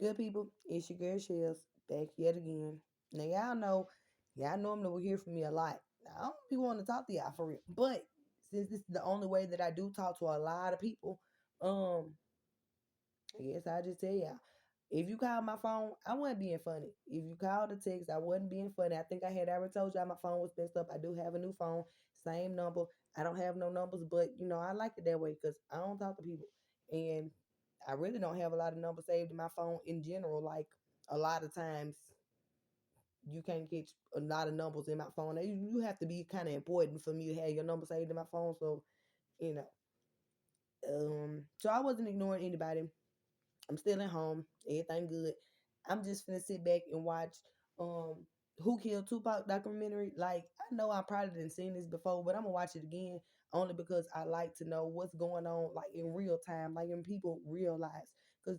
Good people, it's your girl Shells back yet again. Now y'all normally will hear from me a lot. I don't be wanting to talk to y'all for real, but since this is the only way that I do talk to a lot of people, um, I guess I just tell y'all. If you call my phone, I wasn't being funny. If you called the text, I wasn't being funny. I think I had already told y'all my phone was messed up. I do have a new phone, same number. I don't have no numbers, but I like it that way because I don't talk to people, and I really don't have a lot of numbers saved in my phone in general. Like a lot of times, you can't get a lot of numbers in my phone. You have to be kind of important for me to have your number saved in my phone. So you know, so I wasn't ignoring anybody. I'm still at home. Everything good. I'm just gonna sit back and watch um Who Killed Tupac documentary. Like I know I probably didn't seen this before, but I'm gonna watch it again only because I like to know what's going on like in real time, like in people real lives. Cause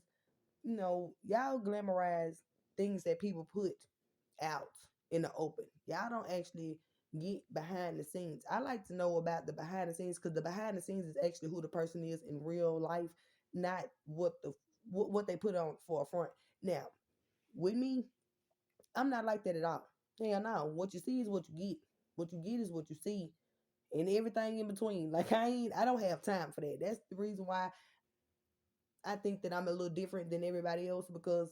y'all glamorize things that people put out in the open. Y'all don't actually get behind the scenes. I like to know about the behind the scenes because the behind the scenes is actually who the person is in real life, not what they put on for a front. Now, with me, I'm not like that at all. Hell no. What you see is what you get. What you get is what you see. And everything in between. Like I don't have time for that. That's the reason why I think that I'm a little different than everybody else because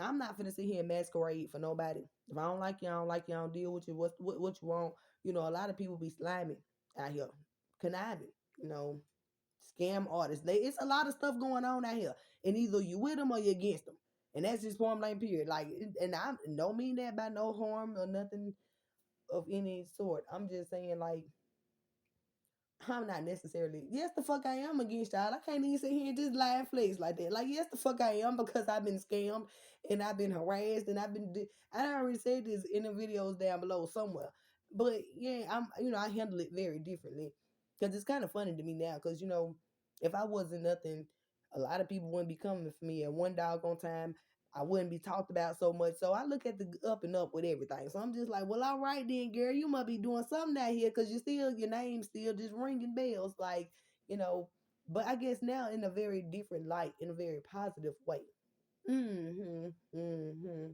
I'm not finna sit here and masquerade for nobody. If I don't like you, I don't like you. I don't deal with you. What you want? A lot of people be slimy out here, conniving. You know, scam artists. It's a lot of stuff going on out here, and either you with them or you against them, and that's just point blank period. Like, and I don't mean that by no harm or nothing of any sort. I'm just saying like I'm not necessarily. Yes, the fuck I am against y'all. I can't even sit here and just lie and flex like that. Like, yes, the fuck I am because I've been scammed and I've been harassed and I already said this in the videos down below somewhere. But yeah, I handle it very differently because it's kind of funny to me now. Because if I wasn't nothing, a lot of people wouldn't be coming for me at one doggone time. I wouldn't be talked about so much. So I look at the up and up with everything. So I'm just like, well, all right then, girl, you must be doing something out here because your name still just ringing bells. Like, you know, but I guess now in a very different light, in a very positive way. Mm-hmm. Mm-hmm.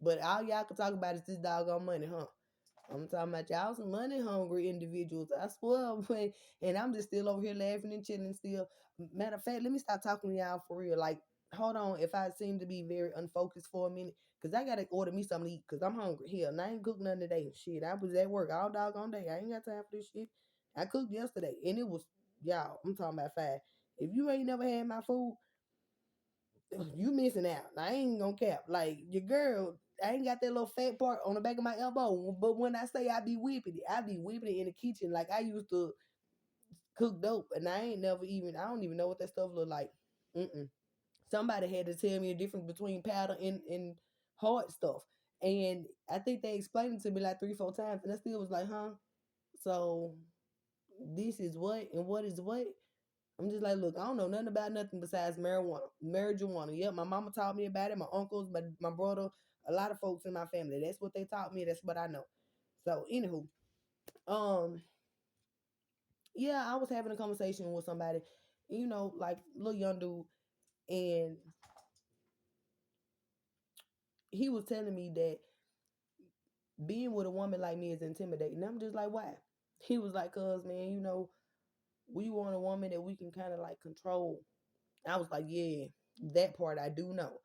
But all y'all can talk about is this doggone money, huh? I'm talking about y'all some money hungry individuals. I swear, and I'm just still over here laughing and chilling still. Matter of fact, let me start talking to y'all for real. Like, hold on, if I seem to be very unfocused for a minute, because I gotta order me something to eat, because I'm hungry. Hell, and I ain't cooked nothing today. Shit, I was at work all doggone day. I ain't got time for this shit. I cooked yesterday, and it was, y'all, I'm talking about fast. If you ain't never had my food, you missing out. I ain't gonna cap. Like your girl, I ain't got that little fat part on the back of my elbow. But when I say I be whipping it in the kitchen like I used to cook dope, and I don't even know what that stuff look like. Mm-mm. Somebody had to tell me the difference between powder and hard stuff, and I think they explained it to me like 3, 4 times, and I still was like, huh. So this is what and what is what. I'm just like, look, I don't know nothing about nothing besides marijuana. Marijuana. Yep, my mama taught me about it. My uncles, my brother, a lot of folks in my family. That's what they taught me. That's what I know. So, anywho, um, yeah, I was having a conversation with somebody, like little young dude, and he was telling me that being with a woman like me is intimidating. I'm just like, why? He was like, cause man, we want a woman that we can kind of like control. I was like, yeah, that part I do know.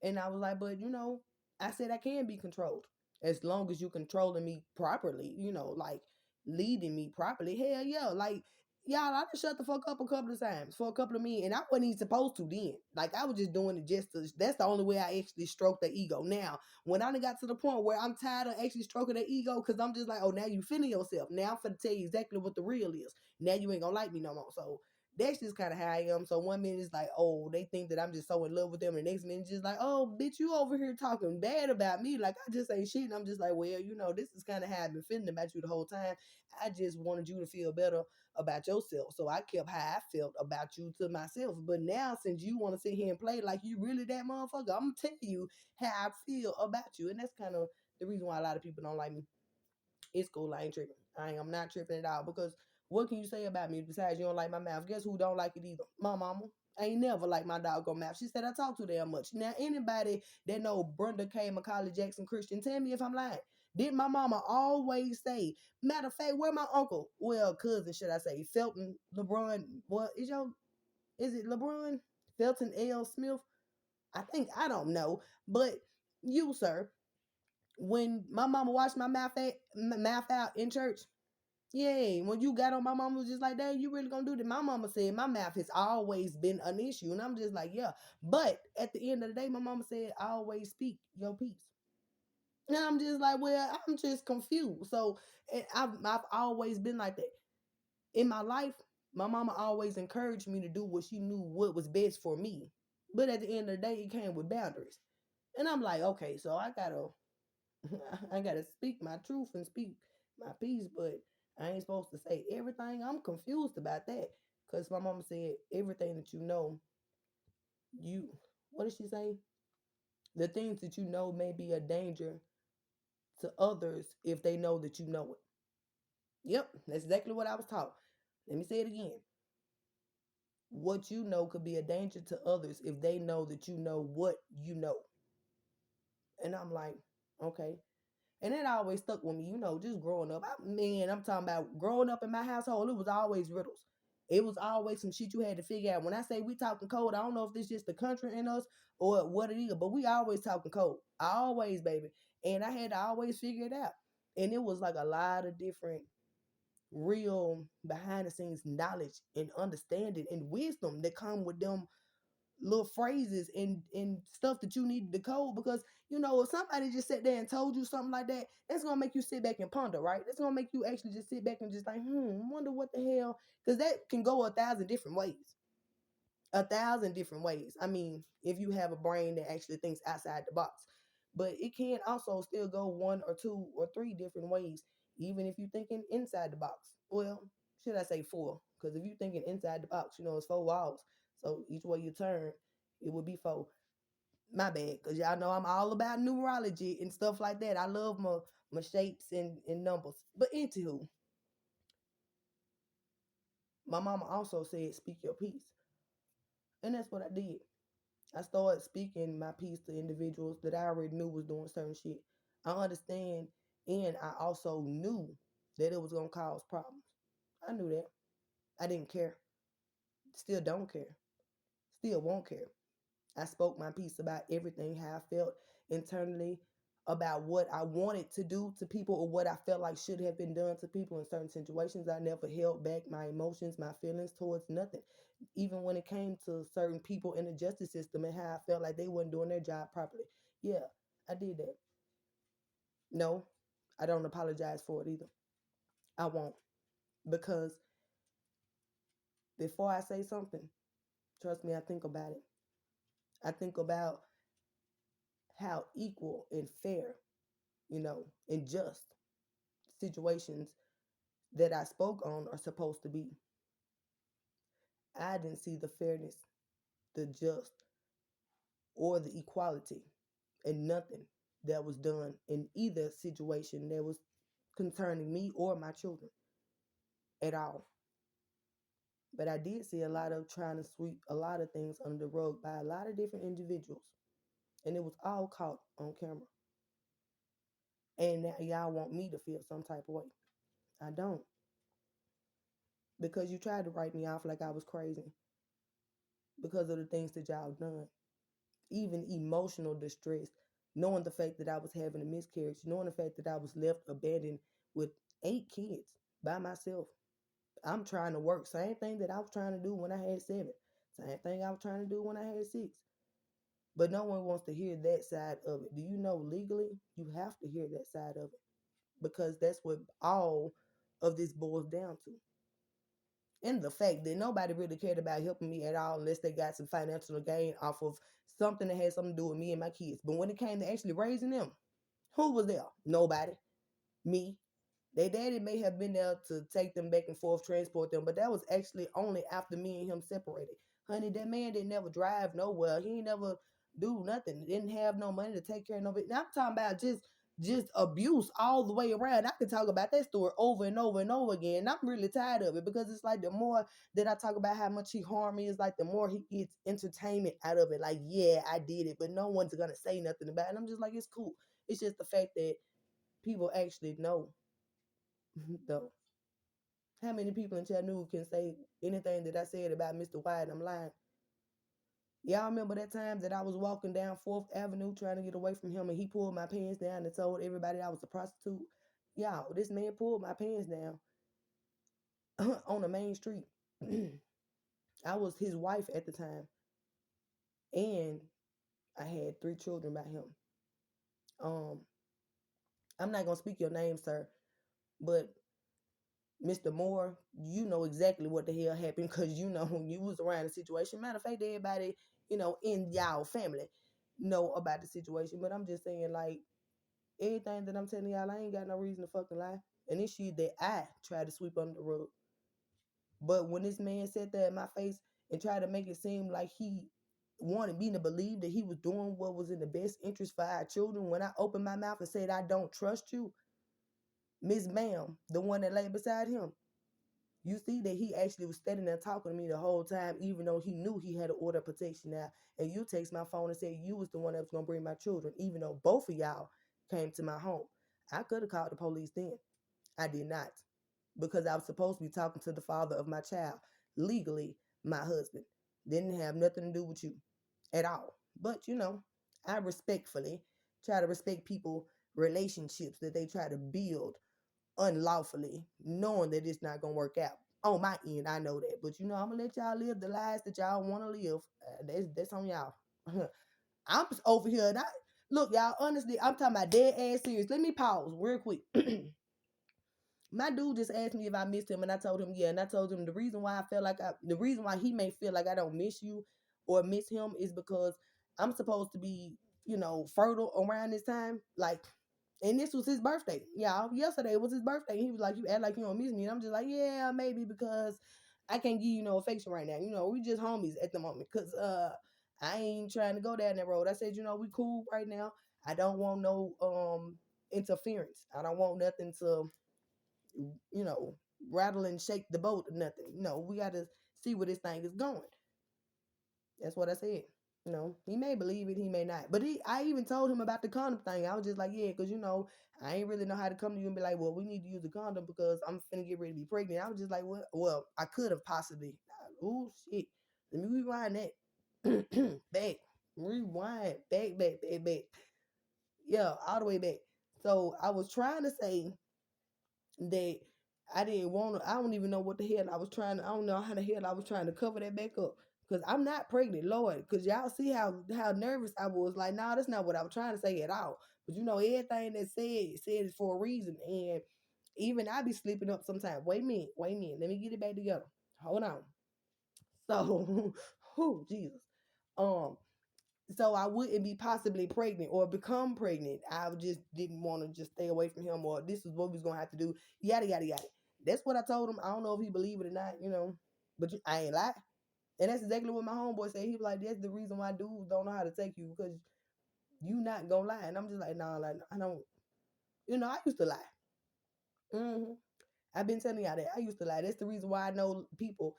And I was like, but I said I can be controlled as long as you controlling me properly, like leading me properly. Hell yeah. Like, y'all, I just shut the fuck up a couple of times for a couple of men. And I wasn't even supposed to then. Like, I was just doing it that's the only way I actually stroke the ego. Now, when I done got to the point where I'm tired of actually stroking the ego, because I'm just like, oh, now you feeling yourself. Now I'm finna tell you exactly what the real is. Now you ain't gonna like me no more. So that's just kind of how I am. So one minute it's like, oh, they think that I'm just so in love with them. And the next minute it's just like, oh, bitch, you over here talking bad about me. Like, I just ain't shit. And I'm just like, well, this is kind of how I've been feeling about you the whole time. I just wanted you to feel better about yourself. So I kept how I felt about you to myself. But now, since you want to sit here and play like you really that motherfucker, I'm going to tell you how I feel about you. And that's kind of the reason why a lot of people don't like me. It's cool. I ain't tripping. I'm not tripping at all because what can you say about me besides you don't like my mouth? Guess who don't like it either? My mama. ain't never like my doggone mouth. She said I talk too damn much. Now, anybody that know Brenda K. McCauley Jackson Christian, tell me if I'm lying. Did my mama always say, matter of fact, where my uncle, well, cousin, should I say, Felton LeBron, what is it LeBron? Felton L. Smith? I don't know. But you, sir, when my mama washed my mouth out in church, yeah, when you got on my mama was just like, "Dad, you really gonna do that?" My mama said my mouth has always been an issue, and I'm just like, yeah. But at the end of the day, my mama said, "Always speak your piece." And I'm just like, well, I'm just confused. So I've always been like that in my life. My mama always encouraged me to do what she knew what was best for me. But at the end of the day, it came with boundaries. And I'm like, okay, so I gotta speak my truth and speak my piece, but I ain't supposed to say everything. I'm confused about that. Cause my mama said everything that you know, you what did she say? The things that you know may be a danger to others if they know that you know it. Yep, that's exactly what I was taught. Let me say it again. What you know could be a danger to others if they know that you know what you know. And I'm like, okay. And it always stuck with me, just growing up. I'm talking about growing up in my household, it was always riddles. It was always some shit you had to figure out. When I say we talking code, I don't know if this just the country in us or what it is, but we always talking code. Always, baby. And I had to always figure it out. And it was like a lot of different real behind the scenes knowledge and understanding and wisdom that come with them little phrases and stuff that you need to decode, because if somebody just sat there and told you something like that, that's gonna make you sit back and ponder, right? That's gonna make you actually just sit back and just like, wonder what the hell, because that can go 1,000 different ways. 1,000 different ways. I mean, if you have a brain that actually thinks outside the box. But it can also still go one or two or three different ways, even if you're thinking inside the box. Well, should I say four? Because if you're thinking inside the box, it's four walls. So each way you turn, it would be four. My bad, because y'all know I'm all about numerology and stuff like that. I love my shapes and numbers. But anywho, my mama also said, speak your piece. And that's what I did. I started speaking my piece to individuals that I already knew was doing certain shit. I understand, and I also knew that it was gonna cause problems. I knew that. I didn't care. Still don't care. Still won't care. I spoke my piece about everything, how I felt internally, about what I wanted to do to people or what I felt like should have been done to people in certain situations. I never held back my emotions, my feelings towards nothing. Even when it came to certain people in the justice system and how I felt like they weren't doing their job properly. Yeah, I did that. No, I don't apologize for it either. I won't. Because before I say something, trust me, I think about it. I think about how equal and fair, and just situations that I spoke on are supposed to be. I didn't see the fairness, the just, or the equality in nothing that was done in either situation that was concerning me or my children at all. But I did see a lot of trying to sweep a lot of things under the rug by a lot of different individuals. And it was all caught on camera. And now y'all want me to feel some type of way. I don't. Because you tried to write me off like I was crazy because of the things that y'all done. Even emotional distress, knowing the fact that I was having a miscarriage, knowing the fact that I was left abandoned with 8 kids by myself. I'm trying to work. Same thing that I was trying to do when I had 7. Same thing I was trying to do when I had 6. But no one wants to hear that side of it. Do you know legally you have to hear that side of it? Because that's what all of this boils down to. And the fact that nobody really cared about helping me at all unless they got some financial gain off of something that had something to do with me and my kids. But when it came to actually raising them, who was there? Nobody. Me. Their daddy may have been there to take them back and forth, transport them, but that was actually only after me and him separated. Honey, that man didn't never drive nowhere. He ain't never do nothing. Didn't have no money to take care of nobody. Now I'm talking about just just abuse all the way around. I could talk about that story over and over and over again. And I'm really tired of it because it's like the more that I talk about how much he harmed me, it's like the more he gets entertainment out of it. Like, yeah, I did it, but no one's gonna say nothing about it. And I'm just like, it's cool. It's just the fact that people actually know though. How many people in Chattanooga can say anything that I said about Mr. White and I'm lying? Y'all remember that time that I was walking down 4th Avenue trying to get away from him and he pulled my pants down and told everybody I was a prostitute? Y'all, this man pulled my pants down on the main street. I was his wife at the time and I had 3 children by him. Um, I'm not gonna speak your name, sir, but Mr. Moore, you know exactly what the hell happened because you know you was around the situation. Matter of fact, everybody, in y'all family know about the situation. But I'm just saying, like, everything that I'm telling y'all, I ain't got no reason to fucking lie. And it's shit that I tried to sweep under the rug. But when this man sat there in my face and tried to make it seem like he wanted me to believe that he was doing what was in the best interest for our children, when I opened my mouth and said, I don't trust you, Miss Ma'am, the one that lay beside him, you see that he actually was standing there talking to me the whole time, even though he knew he had an order of protection now. And you text my phone and said you was the one that was going to bring my children, even though both of y'all came to my home. I could have called the police then. I did not because I was supposed to be talking to the father of my child, legally my husband. Didn't have nothing to do with you at all. But, I respectfully try to respect people relationships that they try to build unlawfully, knowing that it's not gonna work out. On my end, I know that, but I'm gonna let y'all live the lives that y'all want to live. That's on y'all. I'm just over here. And look, y'all. Honestly, I'm talking about dead ass serious. Let me pause real quick. My dude just asked me if I missed him, and I told him yeah. And I told him the reason why the reason why he may feel like I don't miss you or miss him is because I'm supposed to be, fertile around this time. Like, and this was his birthday. Y'all, yesterday was his birthday. He was like, you act like you don't miss me. And I'm just like, yeah, maybe because I can't give you no affection right now. We just homies at the moment. Cause I ain't trying to go down that road. I said, we cool right now. I don't want no interference. I don't want nothing to, you know, rattle and shake the boat or nothing. We gotta see where this thing is going. That's what I said. He may believe it, he may not. But I even told him about the condom thing. I was just like, yeah, because I ain't really know how to come to you and be like, well, we need to use a condom because I'm finna get ready to be pregnant. I was just like, well, I could have possibly. Oh shit. Let me rewind that. Back. Rewind. Back. Yeah, all the way back. So I was trying to say that I didn't want to. I don't even know what the hell I was trying to. I don't know how the hell I was trying to cover that back up because I'm not pregnant, Lord. Because y'all see how nervous I was. Like, nah, that's not what I was trying to say at all. But everything that said it for a reason, and even I be sleeping up sometimes. Wait a minute. Let me get it back together. Hold on. So, who Jesus, um, so I wouldn't be possibly pregnant or become pregnant. I just didn't want to just stay away from him, or this is what we was gonna have to do. Yada yada yada. That's what I told him. I don't know if he believed it or not, but I ain't lie. And that's exactly what my homeboy said. He was like, "That's the reason why dudes don't know how to take you because you not gonna lie." And I'm just like, "Nah, like I don't." I used to lie. hmm I've been telling y'all that I used to lie. That's the reason why I know people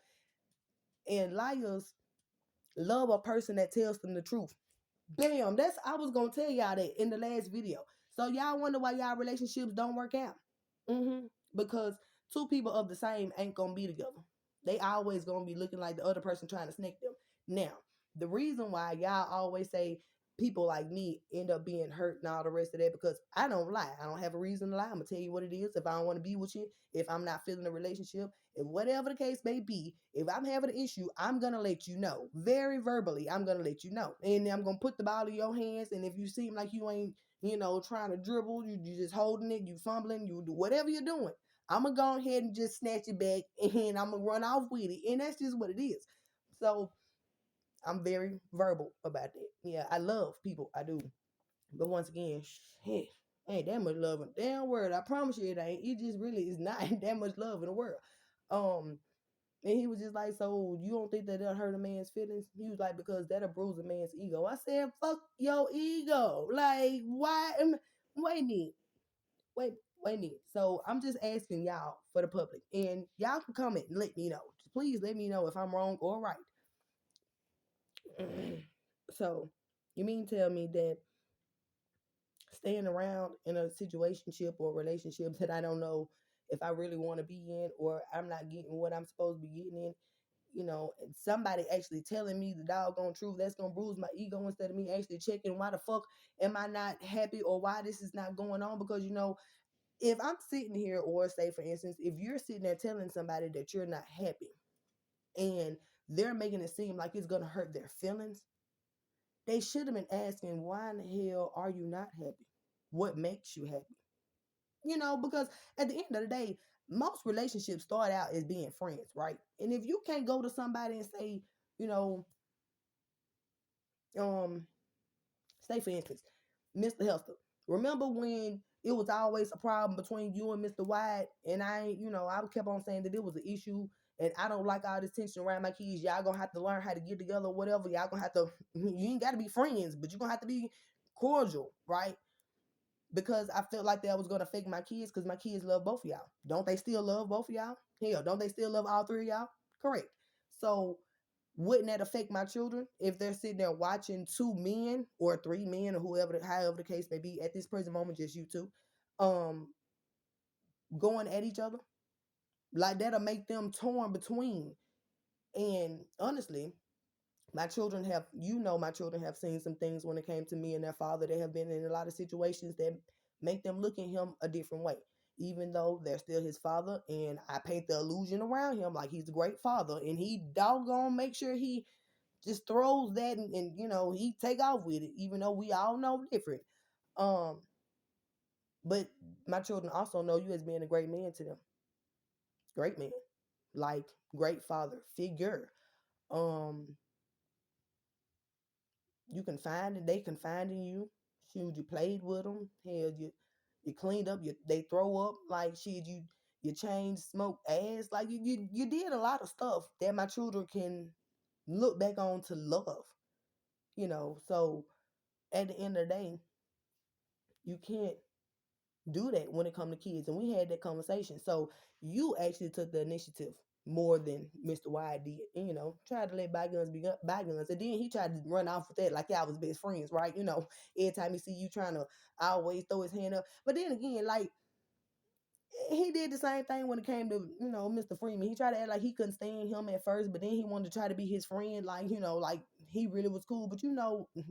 and liars love a person that tells them the truth. Bam, that's I was gonna tell y'all that in the last video. So y'all wonder why y'all relationships don't work out. Because two people of the same ain't gonna be together. They always gonna be looking like the other person trying to snake them. Now, the reason why y'all always say people like me end up being hurt and all the rest of that because I don't lie. I don't have a reason to lie. I'm gonna tell you what it is. If I don't want to be with you, if I'm not feeling a relationship, if whatever the case may be, if I'm having an issue, I'm gonna let you know. Very verbally, I'm gonna let you know. And I'm gonna put the ball in your hands. And if you seem like you ain't, trying to dribble, you just holding it, you fumbling, you do whatever you're doing. I'm gonna go ahead and just snatch it back and I'm gonna run off with it. And that's just what it is. So I'm very verbal about that. Yeah, I love people. I do. But once again, shit, ain't that much love in the damn world. I promise you it ain't. It just really is not that much love in the world. Um, and he was just like, so you don't think that that'll hurt a man's feelings? He was like, because that'll bruise a man's ego. I said, fuck your ego. Like, why? wait a minute. Wait, wait a minute. So I'm just asking y'all for the public, and y'all can comment and let me know. Please let me know if I'm wrong or right. So you mean tell me that staying around in a situationship or relationship that I don't know if I really want to be in, or I'm not getting what I'm supposed to be getting in, and somebody actually telling me the doggone truth, that's gonna bruise my ego instead of me actually checking why the fuck am I not happy or why this is not going on. Because if I'm sitting here, or say for instance, if you're sitting there telling somebody that you're not happy and they're making it seem like it's gonna hurt their feelings, they should have been asking, why in the hell are you not happy? What makes you happy? Because at the end of the day, most relationships start out as being friends, right? And if you can't go to somebody and say, you know, um, say for instance, Mr. Hester, remember when it was always a problem between you and Mr. White, and I kept on saying that it was an issue, and I don't like all this tension around my kids. Y'all gonna have to learn how to get together, or whatever. Y'all gonna have to. You ain't got to be friends, but you're gonna have to be cordial, right? Because I felt like that was gonna affect my kids, because my kids love both of y'all. Don't they still love both of y'all? Hell, don't they still love all three of y'all? Correct. So wouldn't that affect my children if they're sitting there watching two men or three men or however the case may be at this present moment, just you two, um, going at each other? Like, that'll make them torn between. And honestly, my children have seen some things when it came to me and their father. They have been in a lot of situations that make them look at him a different way, even though they're still his father. And I paint the illusion around him like he's a great father, and he doggone make sure he just throws that, and he take off with it, even though we all know different. Um, but my children also know you as being a great man to them, great man, like great father figure. Um, you confide in They confide in you. Shoot, you played with them. Hell, you cleaned up. They throw up like shit. You changed, smoke ass. Like you did a lot of stuff that my children can look back on to love. So at the end of the day, you can't do that when it comes to kids. And we had that conversation. So you actually took the initiative more than Mr. Wyatt did. And, tried to let bygones be bygones. And then he tried to run off with that like y'all was best friends, right? Every time he see you trying to always throw his hand up. But then again, like, he did the same thing when it came to, Mr. Freeman. He tried to act like he couldn't stand him at first, but then he wanted to try to be his friend, like, like he really was cool. But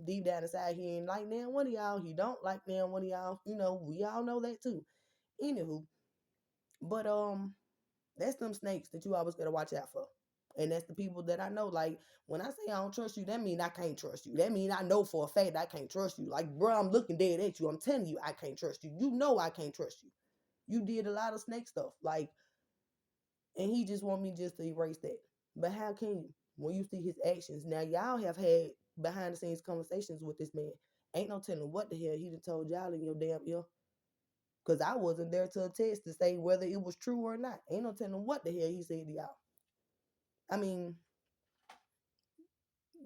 deep down inside, he ain't like damn one of y'all. He don't like damn one of y'all. We all know that too. Anywho, but that's them snakes that you always gotta watch out for. And that's the people that I know. Like, when I say I don't trust you, that mean I can't trust you. That mean I know for a fact I can't trust you. Like, bro, I'm looking dead at you. I'm telling you I can't trust you. You know I can't trust you. You did a lot of snake stuff. Like, and he just want me just to erase that. But how can you when you see his actions? Now y'all have had behind the scenes conversations with this man. Ain't no telling what the hell he done told y'all in your damn ear. Cause I wasn't there to attest to say whether it was true or not. Ain't no telling what the hell he said to y'all. I mean,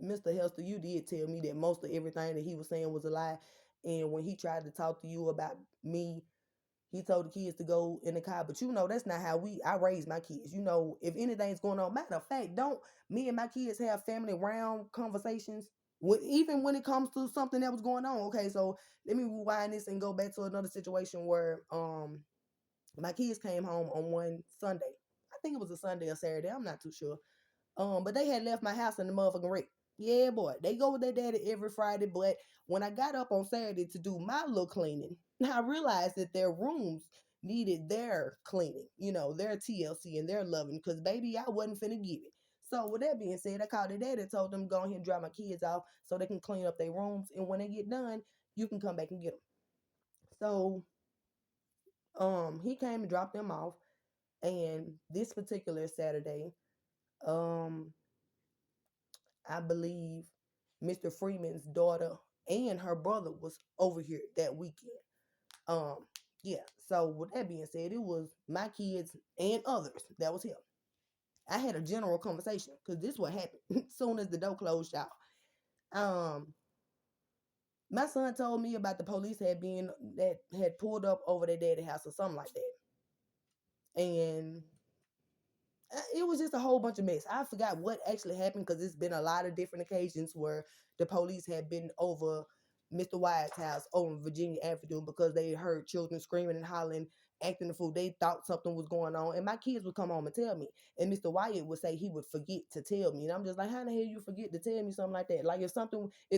Mr. Hester, you did tell me that most of everything that he was saying was a lie. And when he tried to talk to you about me, he told the kids to go in the car. But that's not how I raise my kids. If anything's going on, matter of fact, don't me and my kids have family round conversations? Even when it comes to something that was going on. Okay, so let me rewind this and go back to another situation where my kids came home on one Sunday. I think it was a Sunday or Saturday. I'm not too sure. But they had left my house in the motherfucking wreck. Yeah, boy. They go with their daddy every Friday. But when I got up on Saturday to do my little cleaning, I realized that their rooms needed their cleaning, their TLC and their loving. Because, baby, I wasn't finna give it. So, with that being said, I called their daddy and told them go ahead and drop my kids off so they can clean up their rooms. And when they get done, you can come back and get them. So, he came and dropped them off. And this particular Saturday, um, I believe Mr. Freeman's daughter and her brother was over here that weekend. Um, yeah. So with that being said, it was my kids and others that was here. I had a general conversation because this what happened as soon as the door closed, y'all. Um, My son told me about the police that had pulled up over their daddy house or something like that. And it was just a whole bunch of mess. I forgot what actually happened because it's been a lot of different occasions where the police had been over Mr. Wyatt's house over Virginia Avenue because they heard children screaming and hollering, acting the fool. They thought something was going on, and my kids would come home and tell me. And Mr. Wyatt would say he would forget to tell me, and I'm just like, how the hell you forget to tell me something like that? Like if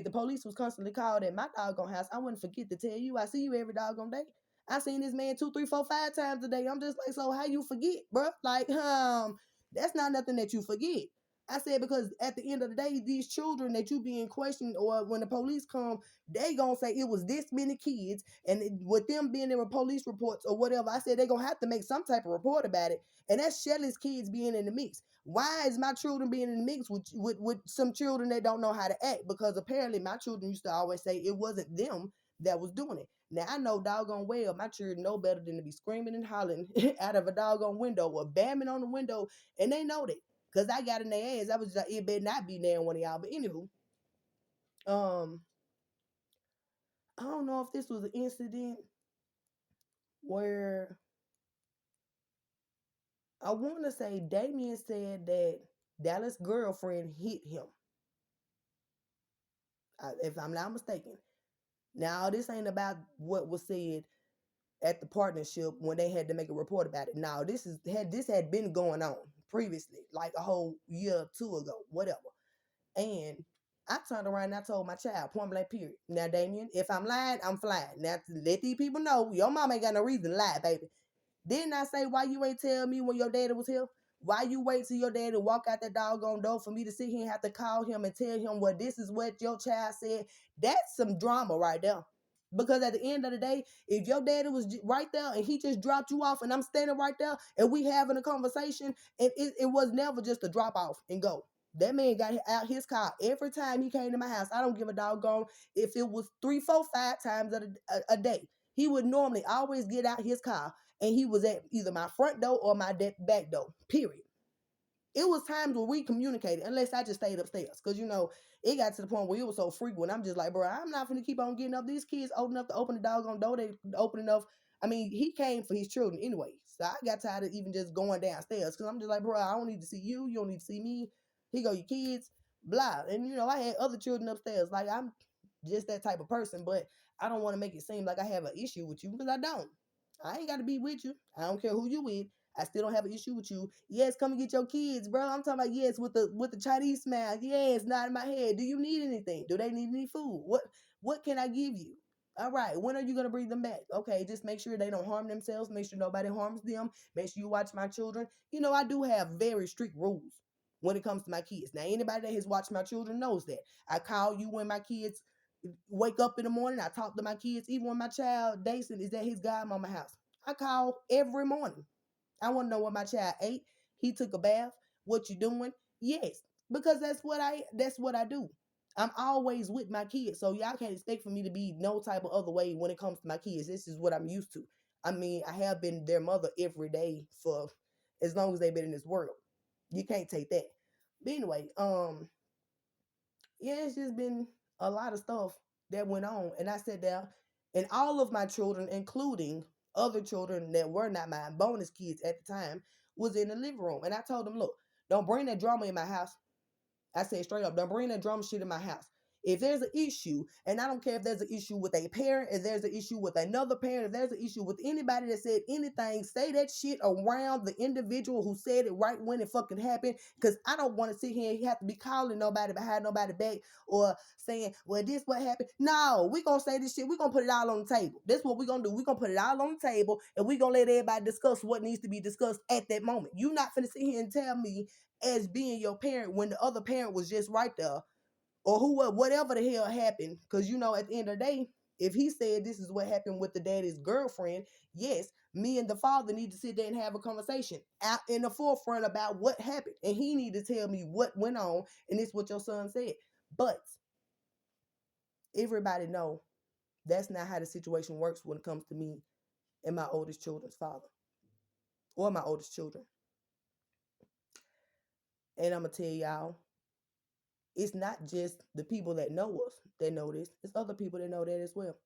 the police was constantly called at my doggone house, I wouldn't forget to tell you. I see you every doggone day. I seen this man 2, 3, 4, 5 times a day. I'm just like, so how you forget, bro? Like, that's not nothing that you forget. I said because at the end of the day, these children that you being questioned, or when the police come, they gonna say it was this many kids, and with them being in police reports or whatever, I said they gonna have to make some type of report about it, and that's Shelly's kids being in the mix. Why is my children being in the mix with some children that don't know how to act? Because apparently my children used to always say it wasn't them that was doing it. Now I know doggone well my children know better than to be screaming and hollering out of a doggone window or bamming on the window, and they know that. Cause I got in their ass. I was like, it better not be there one of y'all. But anywho, um, I don't know if this was an incident where I want to say Damien said that Dallas' girlfriend hit him, if I'm not mistaken. Now, this ain't about what was said at the partnership when they had to make a report about it. Now, this had been going on previously, like a whole year or two ago, whatever. And I turned around and I told my child, point blank, period. Now, Damien, if I'm lying, I'm flying. Now, to let these people know, your mom ain't got no reason to lie, baby. Didn't I say why you ain't tell me when your daddy was here? Why you wait till your daddy walk out that doggone door for me to sit here and have to call him and tell him, well, this is what your child said? That's some drama right there. Because at the end of the day, if your daddy was right there and he just dropped you off and I'm standing right there and we having a conversation, and it was never just a drop off and go. That man got out his car every time he came to my house. I don't give a doggone if it was 3, 4, 5 times a day. He would normally always get out his car and he was at either my front door or my back door, period. It was times where we communicated, unless I just stayed upstairs. Because, it got to the point where it was so frequent. I'm just like, bro, I'm not going to keep on getting up. These kids old enough to open the doggone door. They open enough. I mean, he came for his children anyway. So I got tired of even just going downstairs. Because I'm just like, bro, I don't need to see you. You don't need to see me. Here go your kids. Blah. And, I had other children upstairs. Like, I'm just that type of person. But I don't want to make it seem like I have an issue with you, because I don't. I ain't got to be with you. I don't care who you with. I still don't have an issue with you. Yes, come and get your kids, bro. I'm talking about yes with the Chinese smile. Yes, not in my head. Do you need anything? Do they need any food? What can I give you? All right. When are you gonna bring them back? Okay, just make sure they don't harm themselves. Make sure nobody harms them. Make sure you watch my children. I do have very strict rules when it comes to my kids. Now, anybody that has watched my children knows that. I call you when my kids wake up in the morning. I talk to my kids, even when my child Dason is at his godmama house. I call every morning. I want to know what my child ate. He took a bath. What you doing? Yes, because that's what I do. I'm always with my kids, so y'all can't expect for me to be no type of other way when it comes to my kids. This is what I'm used to. I mean, I have been their mother every day for as long as they've been in this world. You can't take that. But anyway, yeah, it's just been a lot of stuff that went on. And I sat there, and all of my children, including other children that were not my bonus kids at the time, was in the living room. And I told them, look, don't bring that drama in my house. I said straight up, don't bring that drama shit in my house. If there's an issue, and I don't care if there's an issue with a parent, if there's an issue with another parent, if there's an issue with anybody that said anything, say that shit around the individual who said it right when it fucking happened. Because I don't want to sit here and have to be calling nobody behind nobody back or saying, well, this what happened. No, we gonna say this shit. We gonna put it all on the table. That's what we gonna do. We gonna put it all on the table, and we gonna let everybody discuss what needs to be discussed at that moment. You not finna sit here and tell me as being your parent when the other parent was just right there, or whatever the hell happened. Because at the end of the day, if he said this is what happened with the daddy's girlfriend, yes, me and the father need to sit there and have a conversation out in the forefront about what happened, and he need to tell me what went on, and it's what your son said. But everybody know that's not how the situation works when it comes to me and my oldest children's father, or my oldest children. And I'm gonna tell y'all, it's not just the people that know us that know this. It's other people that know that as well.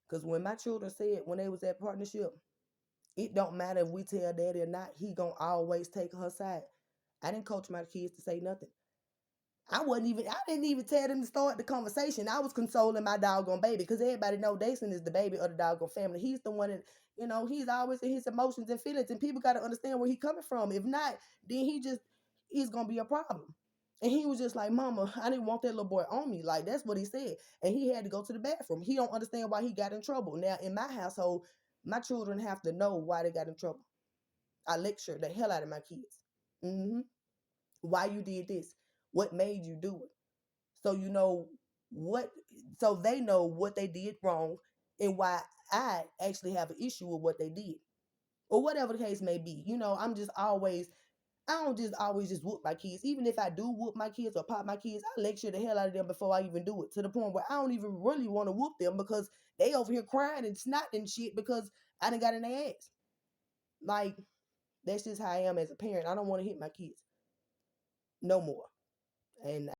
Because when my children said when they was at partnership, it don't matter if we tell daddy or not, he gonna always take her side. I didn't coach my kids to say nothing. I didn't even tell them to start the conversation. I was consoling my doggone baby because everybody know Dason is the baby of the doggone family. He's the one that, he's always in his emotions and feelings, and people got to understand where he coming from. If not, then he's going to be a problem. And he was just like, Mama, I didn't want that little boy on me. Like, that's what he said. And he had to go to the bathroom. He don't understand why he got in trouble. Now, in my household, my children have to know why they got in trouble. I lecture the hell out of my kids. Mm-hmm. Why you did this? What made you do it? So you know what, so they know what they did wrong and why I actually have an issue with what they did. Or whatever the case may be. I don't just always just whoop my kids. Even if I do whoop my kids or pop my kids, I lecture the hell out of them before I even do it. To the point where I don't even really want to whoop them because they over here crying and snotting and shit because I done got in their ass. Like, that's just how I am as a parent. I don't want to hit my kids no more. And